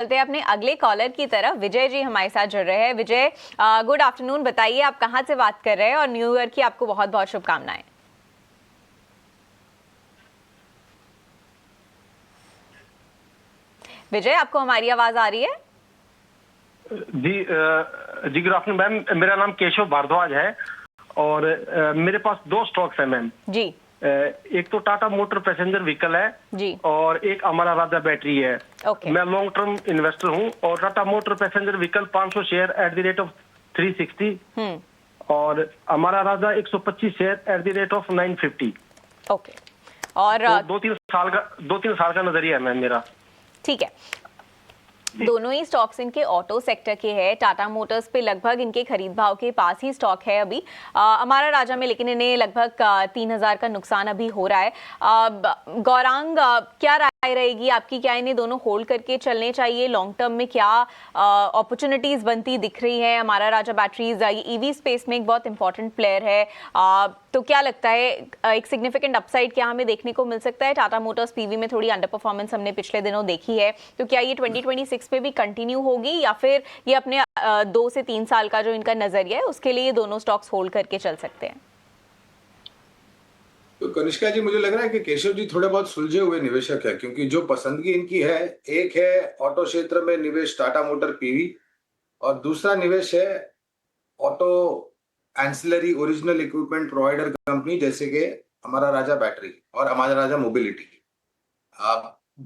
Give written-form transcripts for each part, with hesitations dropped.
चलते हैं अपने अगले कॉलर की तरफ। विजय जी हमारे साथ जुड़ रहे हैं। विजय, गुड आफ्टरनून। बताइए आप कहां से बात कर रहे हैं और न्यू ईयर की आपको बहुत बहुत शुभकामनाएं। विजय, आपको हमारी आवाज आ रही है? जी गुड आफ्टरनून मैम। मेरा नाम केशव भारद्वाज है और मेरे पास दो स्टॉक्स है मैम जी। एक तो टाटा मोटर पैसेंजर व्हीकल है जी। और एक अमरा राजा बैटरी है। ओके। मैं लॉन्ग टर्म इन्वेस्टर हूं और Tata motor passenger vehicle 500 share at the rate of 360 और अमरा राजा 125 share at the rate of 950। Okay. और तो दो तीन साल का नजरिया है मैम मेरा। ठीक है। दोनों ही स्टॉक्स इनके ऑटो सेक्टर के हैं। टाटा मोटर्स पे लगभग इनके खरीद भाव के पास ही स्टॉक है अभी अमारा राजा में, लेकिन इन्हें लगभग 3,000 का नुकसान अभी हो रहा है। गौरांग, क्या राय रहेगी आपकी? क्या इन्हें दोनों होल्ड करके चलने चाहिए? लॉन्ग टर्म में क्या अपॉर्चुनिटीज बनती दिख रही है? Amara Raja batteries EV space में एक बहुत इंपॉर्टेंट प्लेयर है, तो क्या लगता है एक सिग्निफिकेंट अपसाइड क्या हमें देखने को मिल सकता है? टाटा मोटर्स पीवी में थोड़ी अंडर परफॉर्मेंस हमने पिछले दिनों देखी है, तो क्या ये 2026 में भी कंटिन्यू होगी या फिर ये अपने 2 से 3 साल का जो इनका नजरिया है उसके लिए ये दोनों स्टॉक्स होल्ड करके चल सकते हैं? तो कनिष्का जी, मुझे लग रहा है कि केशव जी थोड़े बहुत सुलझे हुए निवेशक है, क्योंकि जो पसंदगी इनकी है, एक है ऑटो क्षेत्र में निवेश टाटा मोटर पीवी और दूसरा निवेश है auto ancillary original equipment provider company जैसे कि हमारा राजा बैटरी और हमारा राजा मोबिलिटी।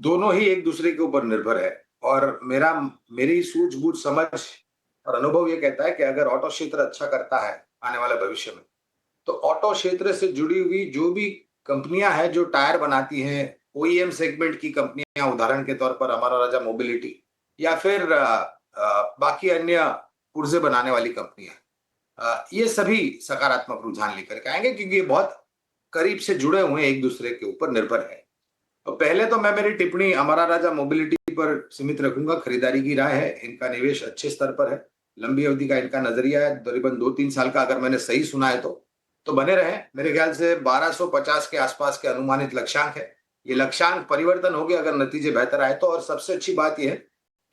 दोनों ही एक दूसरे के ऊपर निर्भर है और मेरी सूझबूझ समझ और अनुभव ये कहता है कि अगर ऑटो क्षेत्र अच्छा करता है आने वाले भविष्य में, तो ऑटो क्षेत्र से जुड़ी हुई जो भी कंपनियां हैं जो टायर बनाती हैं, ओईएम सेगमेंट की कंपनियां, उदाहरण के तौर पर हमारा राजा मोबिलिटी या फिर बाकी अन्य पुर्जे बनाने वाली कंपनियां, ये सभी सकारात्मक रुझान लेकर के आएंगे, क्योंकि ये बहुत करीब से जुड़े हुए हैं, एक दूसरे के ऊपर निर्भर है। तो पहले तो मैं मेरी टिप्पणी हमारा राजा मोबिलिटी पर सीमित रखूंगा। खरीदारी की राय है, इनका निवेश अच्छे स्तर पर है, लंबी अवधि का इनका नजरिया है, करीबन 2-3 साल का, अगर मैंने सही सुना है तो बने रहे। मेरे ख्याल से 1250 के आसपास के अनुमानित लक्ष्यांक है। ये लक्ष्यांक परिवर्तन हो गया अगर नतीजे बेहतर आए तो। और सबसे अच्छी बात यह है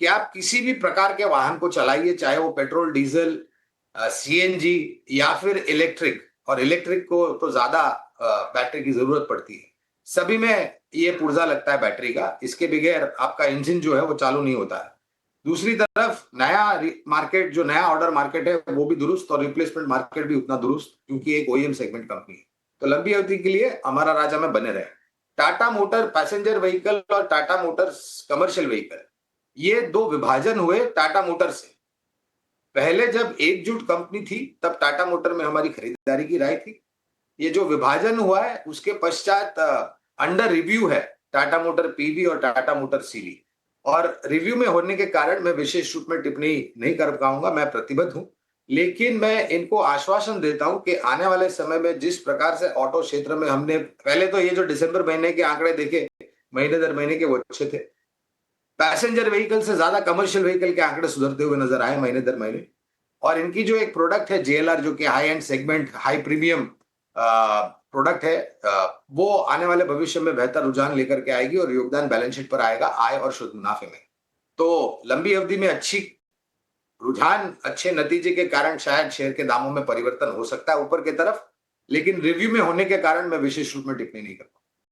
कि आप किसी भी प्रकार के वाहन को चलाइए, चाहे वो पेट्रोल, डीजल, सीएनजी या फिर इलेक्ट्रिक, और इलेक्ट्रिक को तो ज्यादा बैटरी की जरूरत पड़ती है, सभी में ये पुर्जा लगता है बैटरी का। इसके बगैर आपका इंजन जो है वो चालू नहीं होता है। दूसरी तरफ नया मार्केट, जो नया ऑर्डर मार्केट है, वो भी दुरुस्त और रिप्लेसमेंट मार्केट भी उतना दुरुस्त, क्योंकि एक ओईएम सेगमेंट कंपनी है। तो लंबी अवधि के लिए हमारा राजा में बने रहे। टाटा मोटर पैसेंजर व्हीकल और टाटा मोटर्स कमर्शियल व्हीकल, ये दो विभाजन हुए टाटा मोटर से। पहले जब एकजुट कंपनी थी तब टाटा मोटर में हमारी खरीदारी की राय थी। ये जो विभाजन हुआ है उसके पश्चात अंडर रिव्यू है टाटा मोटर पीवी और टाटा मोटर सीवी, और रिव्यू में होने के कारण मैं विशेष रूप में टिप्पणी नहीं कर पाऊंगा, मैं प्रतिबद्ध हूं। लेकिन मैं इनको आश्वासन देता हूं कि आने वाले समय में जिस प्रकार से ऑटो क्षेत्र में हमने पहले तो ये जो दिसंबर महीने के आंकड़े देखे, महीने दर महीने के, वो अच्छे थे। पैसेंजर व्हीकल से ज्यादा कमर्शियल व्हीकल के आंकड़े सुधरते हुए नजर आए महीने दर महीने। और इनकी जो एक प्रोडक्ट है जेएलआर, जो कि high and segment, high premium product है, वो आने वाले भविष्य में बेहतर रुझान लेकर के आएगी और योगदान बैलेंस शीट पर आएगा आय और शुद्ध मुनाफे में। तो लंबी अवधि में अच्छी रुझान, अच्छे नतीजे के कारण शायद शेयर के दामों में परिवर्तन हो सकता है ऊपर की तरफ, लेकिन रिव्यू में होने के कारण मैं विशेष रूप में टिप्पणी नहीं करता।